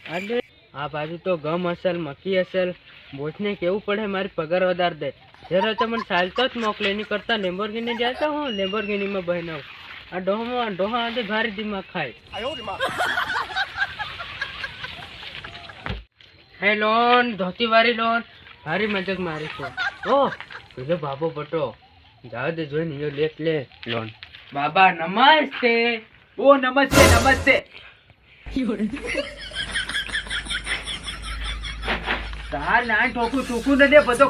અરે આ બાજુ તો ગમ અસલ મકી અસલ બોસને કેવું પડે મારી પગાર વધાર દે જરા તમને ચાલતો જ મોકલે એની કરતા લેમ્બોર્ગિની જતા હું લેમ્બોર્ગિનીમાં બહેનાવ આ ડોહા આજે ભારી દિમાગ ખાય હે લોન ધોતી વાળી લોન ભારી મજાક મારી છે ઓ પેલો બાબો બટો જાવ દે જોઈને લે લોન બાબા નમસ્તે ઓ નમસ્તે નમસ્તે તાર ના ઠોકું ટૂંકું ન દે બધો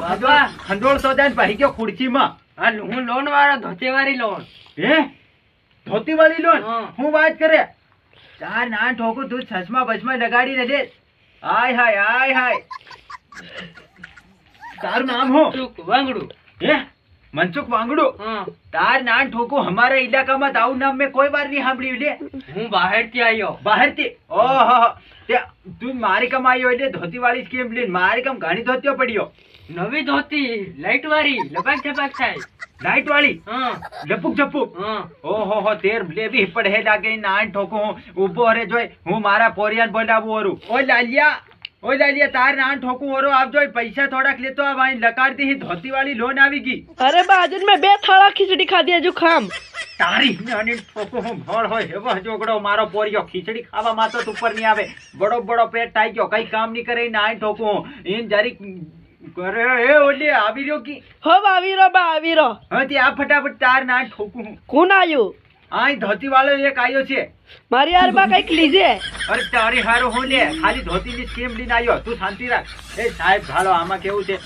ખંડોળ સોદાન ભાઈ ગયો ખુરચીમાં હા હું લોન વાળો ધોતી વાળી લોન હે ધોતી વાળી લોન હા. હું વાત કરે તાર ના ઠોકું તું ચશ્મા બચમાં લગાડી ને દે આય હાય તારું નામ હો ચૂક વાંગડું હે મનસુખ વાંગડું હા તાર ના ઠોકું हमारे इलाका में ताऊ नाम में कोई बार नहीं સાંભળ્યું લે હું બહાર થી આવ્યો બહાર થી ઓહો તે તું મારી કમ આવ્યો એટલે ધોતી વાળી સ્કીમ લઈને મારી કમ ઘણી ધોતીઓ પડ્યો નવી ધોતી લાઈટ વાળી લબાક છબાક થાય લાઈટ વાળી હા ઝપુક ઝપુક હા ઓહો તેર લેવી પડે લાગે નાન ઠોકું ઊભો રે જોઈ હું મારા પોરિયાન બોલાવું ઓરું ઓય લાલિયા તાર નાન ઠોકું ઓરો આપ જોઈ પૈસા થોડાક લેતો આ વાઈ લકાડતી હી ધોતી વાળી લોન આવી ગઈ अरे बाजन में 2 थाला खिचड़ी खा दिया जो खाम તારી નાની ઠોકું હું ભળ હોય એવો જોગડો મારો પોરિયો ખીચડી ખાવા માં તો ઉપર નહીં આવે બડો પેટ થાય ગયો કઈ કામ નહીં કરે નાન ઠોકું ઈન જરી કરે એ ઓલી આવી રહ્યો કી हो बावीरो હવે આ ફટાફટ તાર નાન ઠોકું कौन आयो આઈ ધોતી વાળો એક આવ્યો છે मारी यार बा कई लीजिए અરે તારી હારો હું લે ખાલી ધોતી ની સ્કીમ લઈને આવ્યો તું શાંતિ રાખ એ સાહેબ ભાલો આમાં કેવું છે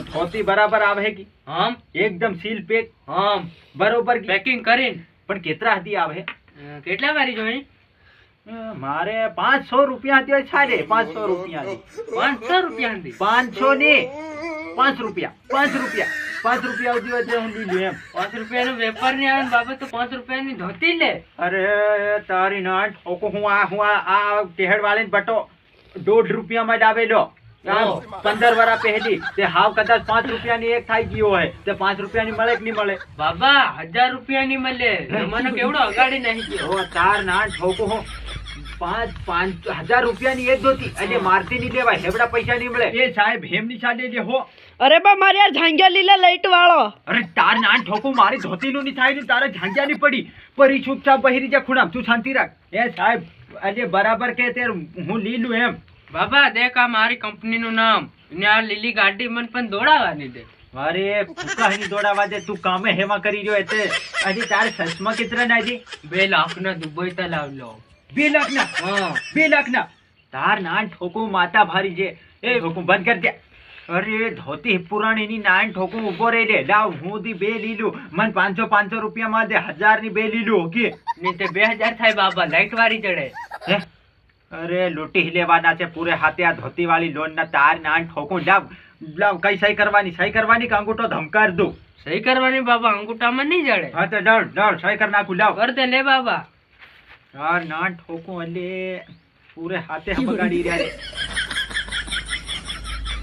ધોતી બરાબર આવે કે આમ એકદમ સીલ પેક આમ બરોબર કી? પેકિંગ કરીને પણ કેટલા હતી આવે કેટલા વારી જોઈ મારે 500 રૂપિયા હતી છાલે 500 રૂપિયા હતી 500 રૂપિયા હતી 500 ને 5 રૂપિયા 5 રૂપિયા સુધી હોય તો હું લીધું એમ 5 રૂપિયાનો વેપાર ની આવે ને બાબા તો 5 રૂપિયાની ધોતી લે અરે તારી ના ઠોકો હું આ ટેહડ વાળીને બટો 1.5 રૂપિયામાં જ આવેલો ઓહ. 15 વરા પહેલી તે હાવ કદાચ 5 રૂપિયાની એક થઈ ગયો હોય તે 5 રૂપિયાની મળે કે નહીં મળે બાબા 1000 રૂપિયાની મળે જમાનો કેવડો અગાડી નહીં ગયો ઓ તાર ના ઠોકો હું 5,000 રૂપિયાની એક ધોતી એટલે મારતી નહીં લેવાય હેવડા પૈસા નહીં મળે એ સાહેબ હેમની ચાલે લે હો अरे बा मारी यार झांगिया लीला लाइट वालो અરે તાર ના ઠોકો મારી ધોતી નું નહીં થાય ને તારે ઝાંઝ્યા નહીં પડી પરી ચૂપચાપ બહેરી જા ખૂણામ તું શાંતિ રાખ એ સાહેબ આજે બરાબર કે તે હું લીલું એમ બાબા દેખ આ મારી કંપની નું નામ ને આ લીલી ગાડી મને પણ દોડાવવાની દે અરે ફૂકાની દોડાવા દે તું કામે હેમાં કરી રહ્યો એટલે હજી તારે સસમાં કેટલા ના જી 2 લાખ ના દુબઈ તલાવ લો 2 લાખ ના હા 2 લાખ ના તાર ના ઠોકું માતા ભારી છે એ ઠોકું બંધ કર દે અરે ધોતી પુરાણી ની નાન ઠોકું ઉભો રહી લે લાવ હું દી 2 લીલું મન 500 રૂપિયા માં દે 1000 ની 2 લીલું ઓકે ને તે 2000 થાય બાબા લાઈટ વાળી ચડે હે? અરે લૂંટી લેવાના છે પૂરે હાથે આ ધોતી વાળી લોન ના તાર નાન ઠોકું લાવ કઈ સહી કરવાની કે અંગૂઠો ધમકાર દઉં સહી કરવાની બાબા અંગૂઠામાં નહીં જડે હા તો ડર સહી કર નાખું લાવ કર દે લે બાબા યાર નાન ઠોકું એટલે પૂરે હાથે બગાડી રહ્યા રે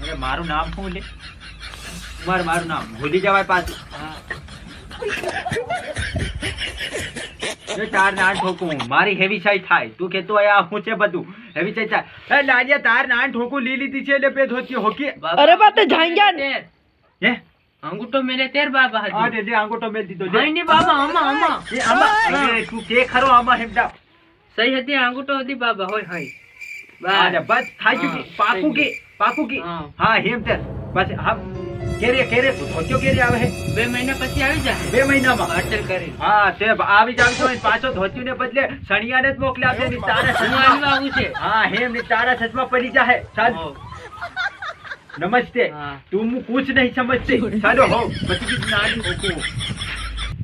અરે મારું નામ શું લે મારું નામ ભૂલી જવાય પાછું તાર નાન ઠોકું મારી હેવી સાઈ થાય તું કેતો આ હું છે બધું હેવી સાઈ થાય એ લાડિયા તાર નાન ઠોકું લીધી છે એટલે બે ધોતી હોકી અરે બા તે झांगिया તેર હે અંગૂઠો મેલે તેર બાબા આ હજી દે આંગોટો મેલ દીધો નહીં નહીં બાબા આમાં એ આમાં અરે તું કે ખરો આમાં હેમડા સહી હતી અંગૂઠો હતી બાબા હોય અરે બસ થાય હા, ચૂકી પાકું કે હા. હા હેમ તે બસ હા કેરે ધોત્યો કેરે આવે હે 2 મહિના પછી આવી જાય 2 મહિનામાં પાર્સલ કરી હા તે આવી જાવ તો પાછો ધોત્યું ને બદલે સણિયાને જ મોકલી આપજે ની તારા હું સસમા આવીને આવું છે હા હેમ ની તારા સસમા પડી જાહે ચાલ હો. નમસ્તે હા. તું કુછ નહીં સમજતી ચાલો હો પછી કીધું નાની હોકું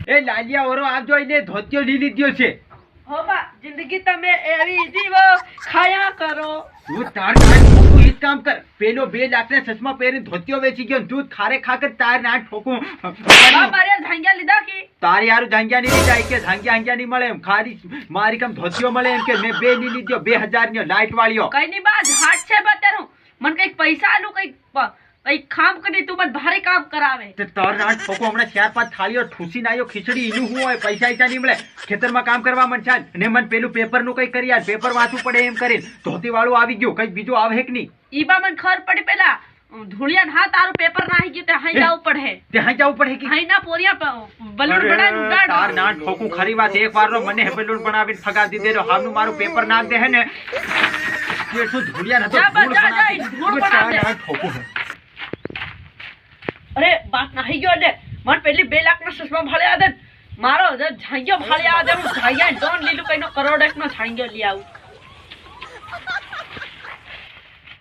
એ લાલિયા ઓરો આપ જોઈને ધોત્યો લી લીધો છે हो बा जिंदगी तमे एवी जीवो खाया करो તું તાર નાન ઠોકું ઈ જ કામ કર પેલો 2 લાખ ના ચશ્મા પહેરીને ધોત્યો વેચી ગયો તું ખારે ખાકર તાર નાન ઠોકું बा मारी यार झांगिया लीधा की તારી યાર ઝાંગ્યા નહીં જાય કે ઝાંગ્યા નહીં મળે એમ ખાલી મારી કમ ધોતિયો મળે એમ કે મેં 2 ની લીધો 2000 ની લાઈટ વાળીઓ કઈ ની બા હાટ છે બા તેરું મન કઈ પૈસા આલું કઈ ભાઈ કામ કરી તું મને ભારે કામ કરાવે તે તાર નાન ઠોકો હમણાં 4-5 થાળીઓ ઠૂસી નાયો ખીચડી ઈનું હું હોય પૈસા ઈચા નહીં મળે ખેતરમાં કામ કરવા મન ચાલ ને મન પેલું પેપરનું કઈ કરી યાર પેપર વાંચવું પડે એમ કરીને ધોતી વાળું આવી ગયું કઈ બીજું આવે કે નહીં ઈબા મને ખબર પડી પેલા ધૂળિયા હા તારું પેપર ના આવી ગયું તે હાઈ જવું પડે ત્યાં જવું પડે કે હાઈ ના પોરિયા બલૂન બનાવીને ઉડાડ તાર નાન ઠોકું ખરી વાત એક વાર મને બલૂન બનાવીને ફગાવી દીધેલો હાવનું મારું પેપર નાખ દે હે ને કે શું ધૂળિયા નતો જા બસ, ધૂળ જા, જા, બનાવી. ધૂળ બનાવી દે. તાર નાન ઠોકું હે. અરે બાત નાહી ગયો ને મને પેલી 2 લાખ નો ચશ્મા ભાળ્યા દે મારો ઝાંગ્યો ભાળ્યા દે હું ઝાંગ્યા ડોન લીલું કઈનો કરોડ એક નો ઝાંગ્યો લઈ આવું